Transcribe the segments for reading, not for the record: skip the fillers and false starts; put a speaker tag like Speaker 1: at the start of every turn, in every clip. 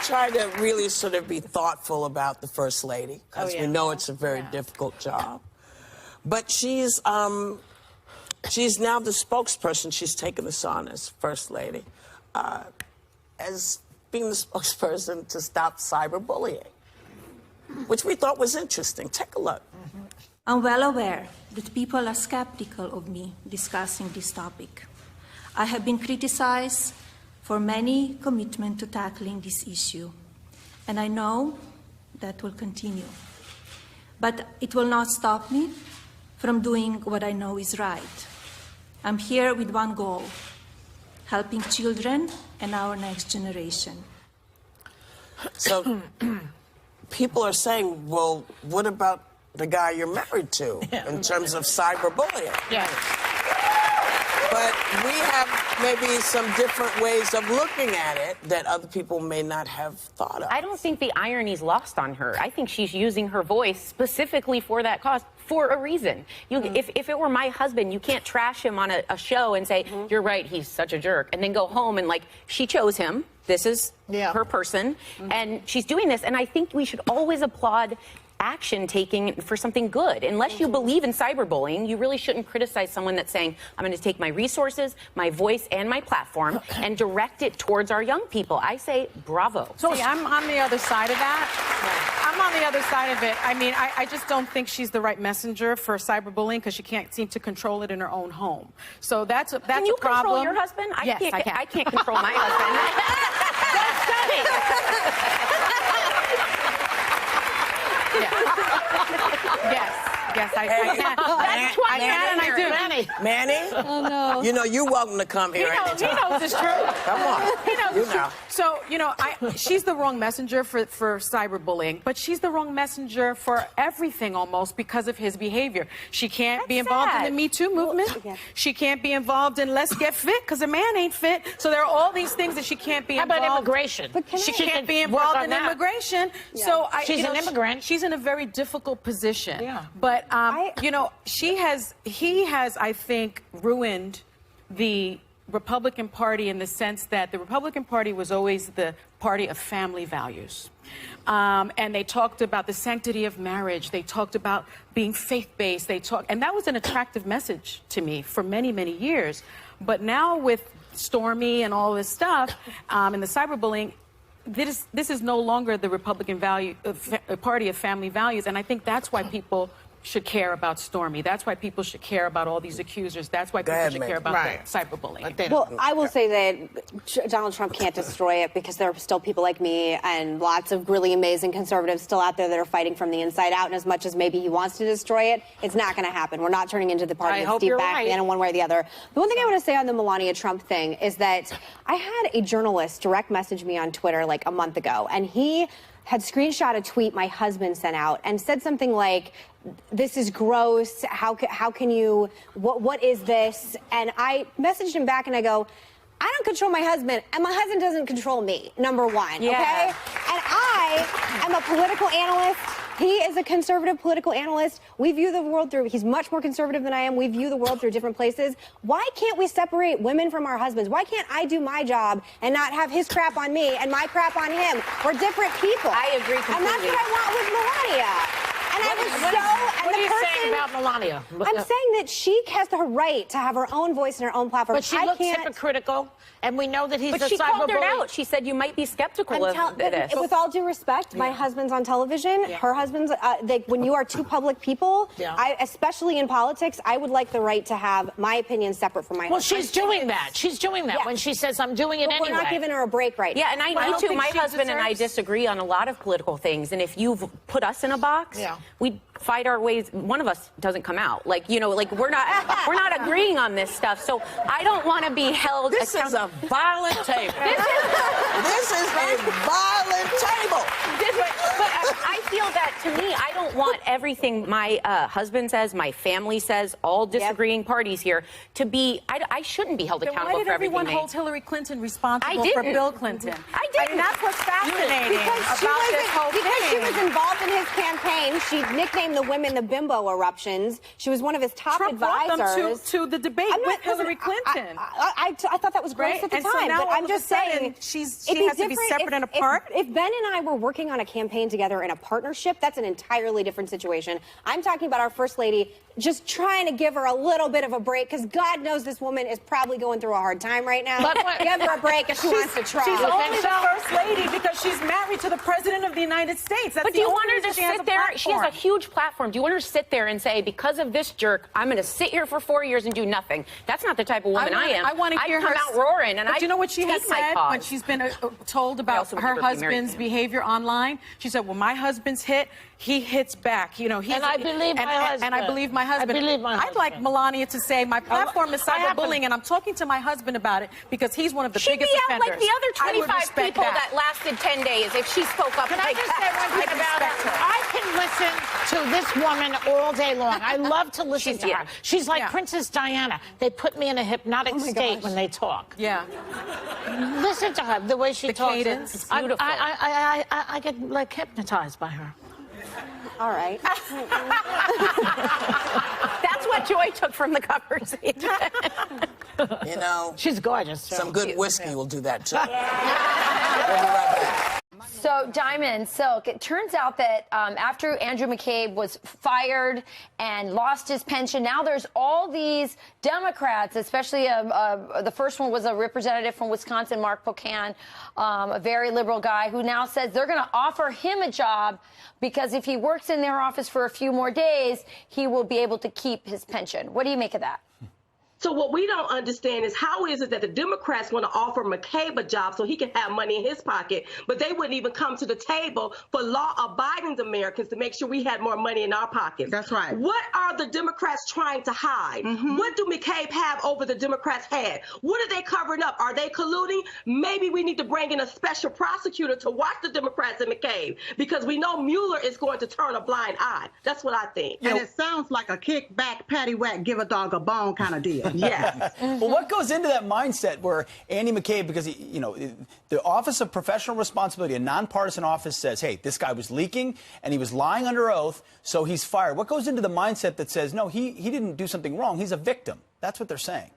Speaker 1: try to really sort of be thoughtful about the First Lady, because we know it's a very difficult job. But she's now the spokesperson. She's taken this on as First Lady, as being the spokesperson to stop cyberbullying, which we thought was interesting. Take a look.
Speaker 2: I'm well aware that people are skeptical of me discussing this topic. I have been criticized for many commitment to tackling this issue, and I know that will continue. But it will not stop me from doing what I know is right. I'm here with one goal: helping children and our next generation.
Speaker 1: So people are saying, well, what about the guy you're married to in terms of cyberbullying?
Speaker 3: Yeah.
Speaker 1: But we have maybe some different ways of looking at it that other people may not have thought of.
Speaker 4: I don't think the irony's lost on her. I think she's using her voice specifically for that cause, for a reason. If it were my husband, you can't trash him on a show and say, you're right, he's such a jerk, and then go home and, like, she chose him. This is her person, and she's doing this, and I think we should always applaud action taking for something good. Unless you believe in cyberbullying, you really shouldn't criticize someone that's saying, I'm going to take my resources, my voice, and my platform and direct it towards our young people. I say bravo.
Speaker 3: So I'm on the other side of that. I'm on the other side of it. I mean, I just don't think she's the right messenger for cyberbullying because she can't seem to control it in her own home. So that's a problem.
Speaker 4: Can you control your husband?
Speaker 3: Yes, I can.
Speaker 4: I can't control my husband. That's stunning.
Speaker 3: Yes, I can. That's twice that, and I do.
Speaker 1: Manny?
Speaker 5: Oh, no.
Speaker 1: You know, you're welcome to come here anytime.
Speaker 3: He knows it's true.
Speaker 1: Come on.
Speaker 3: He knows
Speaker 1: You
Speaker 3: it's true.
Speaker 1: know.
Speaker 3: So, you know, she's the wrong messenger for cyberbullying, but she's the wrong messenger for everything almost because of his behavior. She can't be involved in the Me Too movement. She can't be involved in Let's Get Fit because a man ain't fit. So there are all these things that she can't be involved in.
Speaker 5: How about immigration?
Speaker 3: She can't be involved in immigration. So
Speaker 5: she's an immigrant.
Speaker 3: She's in a very difficult position. Yeah. But, you know, he has, I think, ruined the Republican Party in the sense that the Republican Party was always the party of family values. And they talked about the sanctity of marriage. They talked about being faith-based. And that was an attractive message to me for many, many years. But now with Stormy and all this stuff, and the cyberbullying, this is no longer the Republican party of family values. And I think that's why people should care about Stormy. That's why people should care about all these accusers. That's why people should care about the cyberbullying.
Speaker 6: Well, I will say that Donald Trump can't destroy it because there are still people like me and lots of really amazing conservatives still out there that are fighting from the inside out. And as much as maybe he wants to destroy it, it's not going to happen. We're not turning into the party of Steve Bannon in one way or the other. The one thing I want to say on the Melania Trump thing is that I had a journalist direct message me on Twitter like a month ago, and he had screenshot a tweet my husband sent out and said something like, this is gross, how can you, what is this? And I messaged him back and I go, I don't control my husband, and my husband doesn't control me, number one, okay? And I am a political analyst. He is a conservative political analyst. We view the world through, he's much more conservative than I am. We view the world through different places. Why can't we separate women from our husbands? Why can't I do my job and not have his crap on me and my crap on him? We're different people.
Speaker 4: I agree completely.
Speaker 6: And that's what I want with Melania. And
Speaker 5: what are you saying about Melania?
Speaker 6: I'm saying that she has the right to have her own voice and her own platform.
Speaker 5: But she looks hypocritical, and we know that he's a cyberbully.
Speaker 4: But she called her out. She said you might be skeptical of this.
Speaker 6: With all due respect, my husband's on television. Her husband's, when you are two public people, especially in politics, I would like the right to have my opinion separate from my husband.
Speaker 5: Well, she's doing that. She's doing that when she says, I'm doing it anyway.
Speaker 6: We're not giving her a break right now.
Speaker 4: Yeah, and I need to. My husband and I disagree on a lot of political things, and if you've put us in a box, we fight our ways. One of us doesn't come out. Like, you know, like we're not agreeing on this stuff. So I don't want to be held.
Speaker 1: This is a violent table. This is a violent table.
Speaker 4: But I feel that, to me, I don't want everything my husband says, my family says, all disagreeing parties here, to be, I shouldn't be held accountable for everything.
Speaker 3: Why did everyone hold Hillary Clinton responsible for Bill Clinton?
Speaker 4: I didn't.
Speaker 3: I mean, that's what's fascinating.
Speaker 6: Because
Speaker 3: about this whole thing.
Speaker 6: Because she was involved in his campaign. She nicknamed the women the bimbo eruptions. She was one of his top
Speaker 3: Trump
Speaker 6: advisors.
Speaker 3: brought them to the debate with Hillary Clinton.
Speaker 6: I thought that was gross at the time.
Speaker 3: So now
Speaker 6: but I'm just saying,
Speaker 3: she has to be separate and apart.
Speaker 6: If Ben and I were working on a campaign together in a partnership, that's an entirely different situation. I'm talking about our First Lady just trying to give her a little bit of a break, because God knows this woman is probably going through a hard time right now.
Speaker 5: But
Speaker 6: give her a break if she wants to try.
Speaker 3: She's only the First Lady because she's married to the President of the United States. That's
Speaker 4: but do you want her to sit there? She has a huge platform. Do you want her to sit there and say, because of this jerk, I'm going to sit here for 4 years and do nothing? That's not the type of woman I am.
Speaker 3: I want to hear her
Speaker 4: come out roaring, and
Speaker 3: but you know what she has said
Speaker 4: cause.
Speaker 3: when she's been told about her husband's behavior online? She said, "Well, my husband's hit. He hits back. You know,
Speaker 5: and I believe my husband.
Speaker 3: And I believe my husband.
Speaker 5: I believe my husband.
Speaker 3: I'd like Melania to say, my platform is cyberbullying, and I'm talking to my husband about it because he's one of the biggest offenders.
Speaker 4: She'd be out like the other 25 people that lasted 10 days if she spoke up.
Speaker 5: Can I just say one thing about her? I can listen to this woman all day long. I love to listen to her. She's like Princess Diana. They put me in a hypnotic state when they talk.
Speaker 3: Yeah.
Speaker 5: Listen to her, the way she talks.
Speaker 3: Cadence.
Speaker 4: It's beautiful.
Speaker 5: I get like hypnotized by her.
Speaker 6: All right.
Speaker 4: That's what Joy took from the conversation.
Speaker 1: You know,
Speaker 5: She's gorgeous.
Speaker 1: some good whiskey will do that too. We'll be right back.
Speaker 7: So, Diamond, Silk, it turns out that after Andrew McCabe was fired and lost his pension, now there's all these Democrats, especially the first one was a representative from Wisconsin, Mark Pocan, a very liberal guy, who now says they're going to offer him a job because if he works in their office for a few more days, he will be able to keep his pension. What do you make of that?
Speaker 8: So what we don't understand is how is it that the Democrats want to offer McCabe a job so he can have money in his pocket, but they wouldn't even come to the table for law-abiding Americans to make sure we had more money in our pockets.
Speaker 9: That's right.
Speaker 8: What are the Democrats trying to hide? What do McCabe have over the Democrats' head? What are they covering up? Are they colluding? Maybe we need to bring in a special prosecutor to watch the Democrats and McCabe, because we know Mueller is going to turn a blind eye. That's what I think.
Speaker 9: And it sounds like a kickback, paddywhack, give a dog a bone kind of deal.
Speaker 8: Yes.
Speaker 10: Well, what goes into that mindset where Andy McCabe, because he, you know, the Office of Professional Responsibility, a nonpartisan office, says, hey, this guy was leaking and he was lying under oath, so he's fired. What goes into the mindset that says, no, he didn't do something wrong, he's a victim? That's what they're saying.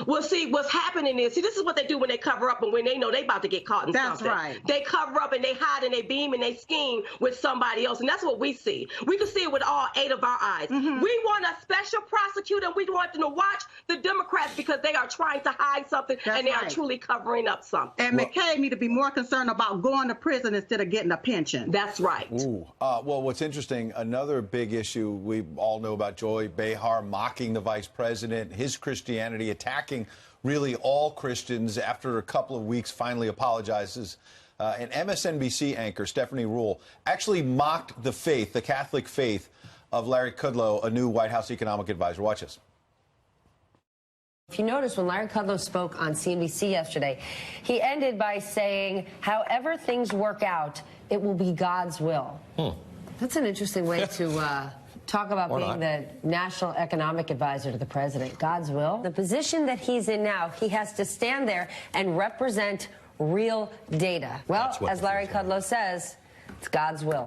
Speaker 8: Well, see, what's happening is, this is what they do when they cover up and when they know they about to get caught in something.
Speaker 9: That's right.
Speaker 8: They cover up and they hide and they beam and they scheme with somebody else. And that's what we see. We can see it with all 8 of our eyes. We want a special prosecutor, and we want them to watch the Democrats because they are trying to hide something and they are truly covering up something.
Speaker 9: And McCabe need to be more concerned about going to prison instead of getting a pension.
Speaker 8: That's right.
Speaker 11: Ooh. Well, what's interesting, another big issue we all know about, Joy Behar mocking the vice president, his Christianity, attacking really all Christians. After a couple of weeks, finally apologizes. An MSNBC anchor, Stephanie Rule, actually mocked the faith, the Catholic faith, of Larry Kudlow, a new White House economic advisor. Watch this.
Speaker 12: If you notice, when Larry Kudlow spoke on CNBC yesterday, he ended by saying, however things work out, it will be God's will. That's an interesting way to talk about being the national economic advisor to the president. God's will. The position that he's in now, he has to stand there and represent real data. Well, as Larry Kudlow says, it's God's will.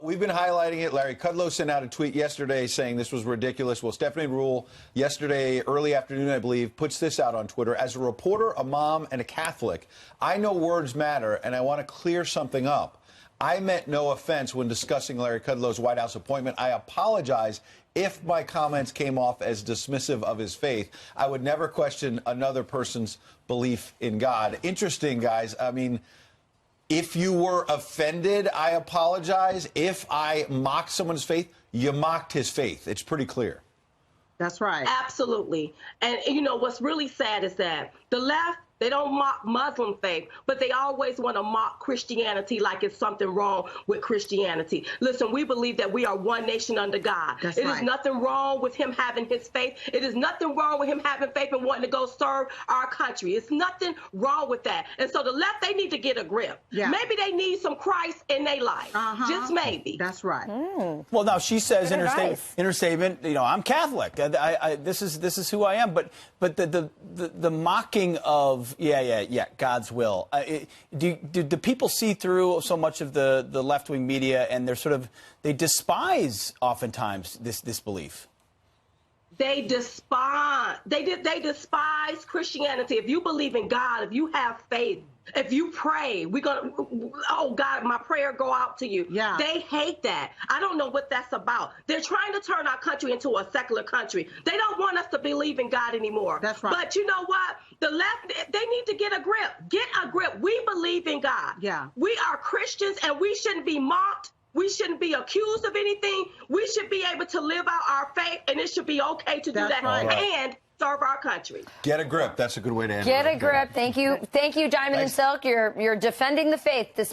Speaker 11: We've been highlighting it. Larry Kudlow sent out a tweet yesterday saying this was ridiculous. Well, Stephanie Rule, yesterday, early afternoon, I believe, puts this out on Twitter. As a reporter, a mom, and a Catholic, I know words matter, and I want to clear something up. I meant no offense when discussing Larry Kudlow's White House appointment. I apologize if my comments came off as dismissive of his faith. I would never question another person's belief in God. Interesting, guys. I mean, if you were offended, I apologize. If I mocked someone's faith, you mocked his faith. It's pretty clear.
Speaker 9: That's right.
Speaker 8: Absolutely. And, you know, what's really sad is that the left, they don't mock Muslim faith, but they always want to mock Christianity like it's something wrong with Christianity. Listen, we believe that we are one nation under God.
Speaker 9: That's
Speaker 8: It
Speaker 9: right.
Speaker 8: is nothing wrong with him having his faith. It is nothing wrong with him having faith and wanting to go serve our country. It's nothing wrong with that. And so the left, they need to get a grip.
Speaker 9: Yeah.
Speaker 8: Maybe they need some Christ in their life. Just maybe.
Speaker 9: That's right.
Speaker 10: Well, now she says in her statement, you know, I'm Catholic. This is who I am. But the mocking of God's will. Do people see through so much of the left-wing media, and they despise oftentimes this belief?
Speaker 8: They despise Christianity. If you believe in God, if you have faith, if you pray, oh God, my prayer go out to you. Yeah. They hate that. I don't know what that's about. They're trying to turn our country into a secular country. They don't want us to believe in God anymore. That's right. But you know what? The left, they need to get a grip. Get a grip. We believe in God. Yeah. We are Christians, and we shouldn't be mocked. We shouldn't be accused of anything. We should be able to live out our faith, and it should be okay to do that and serve our country.
Speaker 11: Get a grip. That's a good way to end it.
Speaker 7: Get a grip. Thank you. Thank you, Diamond and Silk. You're defending the faith this